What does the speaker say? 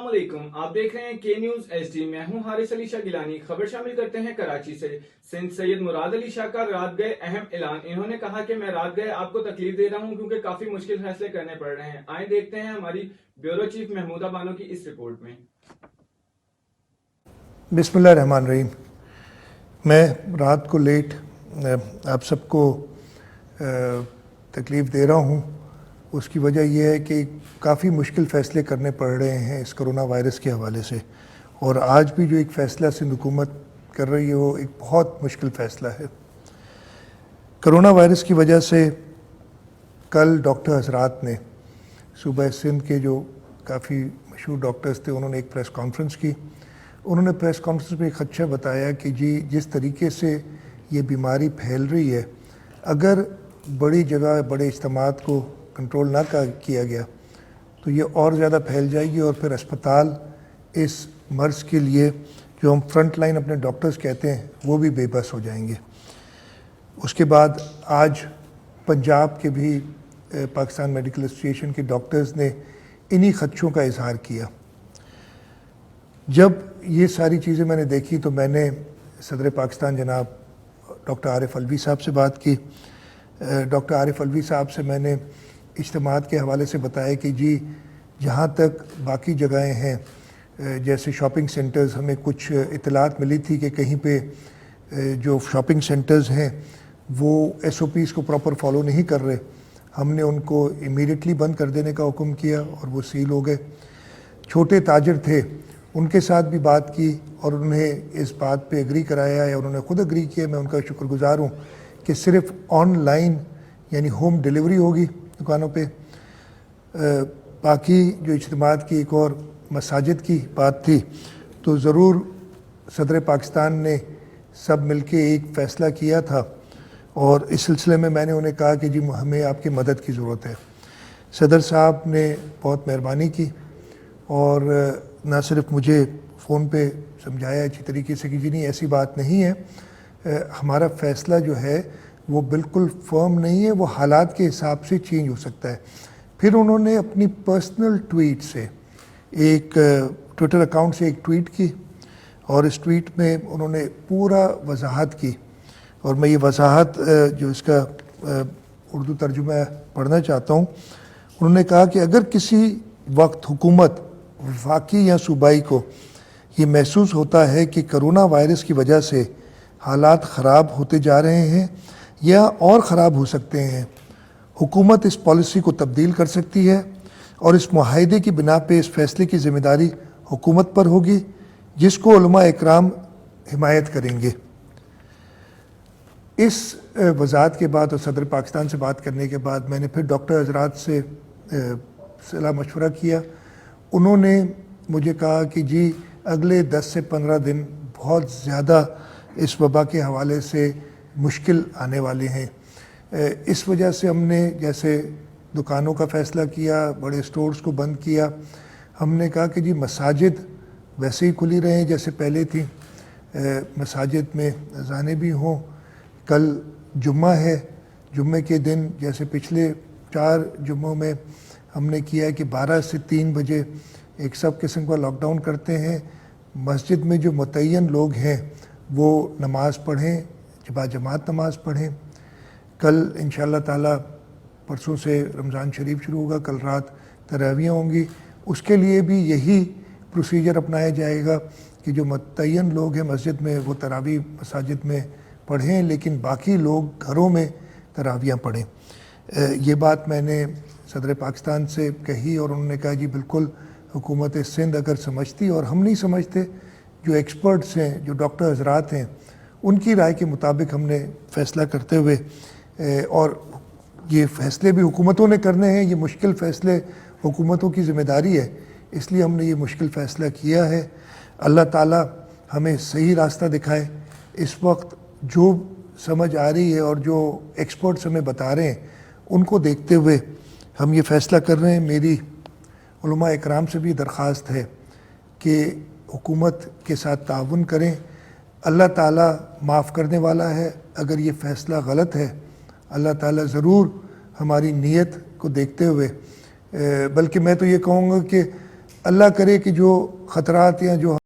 علیکم، آپ دیکھ رہے ہیں کے نیوز ایچ ڈی۔ میں ہوں حارث علی شاہ گیلانی۔ خبر شامل کرتے ہیں کراچی سے۔ سندھ سید مراد علی شاہ کا رات گئے اہم اعلان۔ انہوں نے کہا کہ میں رات گئے آپ کو تکلیف دے رہا ہوں کیونکہ کافی مشکل فیصلے کرنے پڑ رہے ہیں۔ آئیں دیکھتے ہیں ہماری بیورو چیف محمودہ بانو کی اس رپورٹ میں۔ بسم اللہ الرحمن الرحیم۔ میں رات کو لیٹ آپ سب کو تکلیف دے رہا ہوں۔ اس کی وجہ یہ ہے کہ کافی مشکل فیصلے کرنے پڑ رہے ہیں اس کرونا وائرس کے حوالے سے، اور آج بھی جو ایک فیصلہ سندھ حکومت کر رہی ہے وہ ایک بہت مشکل فیصلہ ہے۔ کرونا وائرس کی وجہ سے کل ڈاکٹر حضرات نے صوبہ سندھ کے جو کافی مشہور ڈاکٹرز تھے انہوں نے ایک پریس کانفرنس کی۔ انہوں نے پریس کانفرنس میں ایک خدشہ بتایا کہ جس طریقے سے یہ بیماری پھیل رہی ہے، اگر بڑی جگہ بڑے اجتماعات کو کنٹرول نہ کیا گیا تو یہ اور زیادہ پھیل جائے گی، اور پھر اسپتال اس مرض کے لیے جو ہم فرنٹ لائن اپنے ڈاکٹرز کہتے ہیں وہ بھی بے بس ہو جائیں گے۔ اس کے بعد آج پنجاب کے بھی پاکستان میڈیکل ایسوسیشن کے ڈاکٹرز نے انہی خدشوں کا اظہار کیا۔ جب یہ ساری چیزیں میں نے دیکھی تو میں نے صدر پاکستان جناب ڈاکٹر عارف علوی صاحب سے بات کی۔ ڈاکٹر عارف علوی صاحب سے میں نے اجتماعات کے حوالے سے بتایا کہ جہاں تک باقی جگہیں ہیں جیسے شاپنگ سینٹرز، ہمیں کچھ اطلاعات ملی تھی کہ کہیں پہ جو شاپنگ سینٹرز ہیں وہ ایس او پیز کو پراپر فالو نہیں کر رہے۔ ہم نے ان کو امیڈیٹلی بند کر دینے کا حکم کیا اور وہ سیل ہو گئے۔ چھوٹے تاجر تھے ان کے ساتھ بھی بات کی اور انہیں اس بات پہ اگری کرایا ہے، انہوں نے خود اگری کیا۔ میں ان کا شکر گزار ہوں کہ صرف آن لائن یعنی ہوم ڈیلیوری ہوگی دکانوں پہ۔ باقی جو اجتماعات کی ایک اور مساجد کی بات تھی، تو ضرور صدر پاکستان نے سب مل کے ایک فیصلہ کیا تھا، اور اس سلسلے میں میں نے انہیں کہا کہ ہمیں آپ کی مدد کی ضرورت ہے۔ صدر صاحب نے بہت مہربانی کی اور نہ صرف مجھے فون پہ سمجھایا اچھی طریقے سے کہ نہیں ایسی بات نہیں ہے، ہمارا فیصلہ جو ہے وہ بالکل فرم نہیں ہے، وہ حالات کے حساب سے چینج ہو سکتا ہے۔ پھر انہوں نے اپنی پرسنل ٹویٹ سے ایک ٹویٹر اکاؤنٹ سے ایک ٹویٹ کی، اور اس ٹویٹ میں انہوں نے پورا وضاحت کی، اور میں یہ وضاحت جو اس کا اردو ترجمہ پڑھنا چاہتا ہوں۔ انہوں نے کہا کہ اگر کسی وقت حکومت وفاقی یا صوبائی کو یہ محسوس ہوتا ہے کہ کرونا وائرس کی وجہ سے حالات خراب ہوتے جا رہے ہیں یا اور خراب ہو سکتے ہیں، حکومت اس پالیسی کو تبدیل کر سکتی ہے، اور اس معاہدے کی بنا پہ اس فیصلے کی ذمہ داری حکومت پر ہوگی جس کو علماء اکرام حمایت کریں گے۔ اس وضاحت کے بعد اور صدر پاکستان سے بات کرنے کے بعد میں نے پھر ڈاکٹر حضرات سے صلاح مشورہ کیا۔ انہوں نے مجھے کہا کہ اگلے 10 سے 15 دن بہت زیادہ اس وبا کے حوالے سے مشکل آنے والے ہیں۔ اس وجہ سے ہم نے جیسے دکانوں کا فیصلہ کیا، بڑے سٹورز کو بند کیا۔ ہم نے کہا کہ مساجد ویسے ہی کھلی رہیں جیسے پہلے تھیں، مساجد میں اذانیں بھی ہوں۔ کل جمعہ ہے، جمعے کے دن جیسے پچھلے 4 جمعوں میں ہم نے کیا ہے کہ 12 سے 3 بجے ایک سب قسم کا لاک ڈاؤن کرتے ہیں۔ مسجد میں جو متعین لوگ ہیں وہ نماز پڑھیں، جماعت نماز پڑھیں۔ کل انشاءاللہ تعالیٰ پرسوں سے رمضان شریف شروع ہوگا، کل رات تراویح ہوں گی، اس کے لیے بھی یہی پروسیجر اپنایا جائے گا کہ جو متعین لوگ ہیں مسجد میں وہ تراویح مساجد میں پڑھیں، لیکن باقی لوگ گھروں میں تراویح پڑھیں۔ یہ بات میں نے صدر پاکستان سے کہی، اور انہوں نے کہا بالکل حکومت سندھ اگر سمجھتی، اور ہم نہیں سمجھتے، جو ایکسپرٹس ہیں، جو ڈاکٹر حضرات ہیں، ان کی رائے کے مطابق ہم نے فیصلہ کرتے ہوئے، اور یہ فیصلے بھی حکومتوں نے کرنے ہیں، یہ مشکل فیصلے حکومتوں کی ذمہ داری ہے، اس لیے ہم نے یہ مشکل فیصلہ کیا ہے۔ اللہ تعالیٰ ہمیں صحیح راستہ دکھائے۔ اس وقت جو سمجھ آ رہی ہے اور جو ایکسپرٹس ہمیں بتا رہے ہیں ان کو دیکھتے ہوئے ہم یہ فیصلہ کر رہے ہیں۔ میری علماء اکرام سے بھی درخواست ہے کہ حکومت کے ساتھ تعاون کریں۔ اللہ تعالیٰ معاف کرنے والا ہے، اگر یہ فیصلہ غلط ہے اللہ تعالیٰ ضرور ہماری نیت کو دیکھتے ہوئے، بلکہ میں تو یہ کہوں گا کہ اللہ کرے کہ جو خطرات یا جو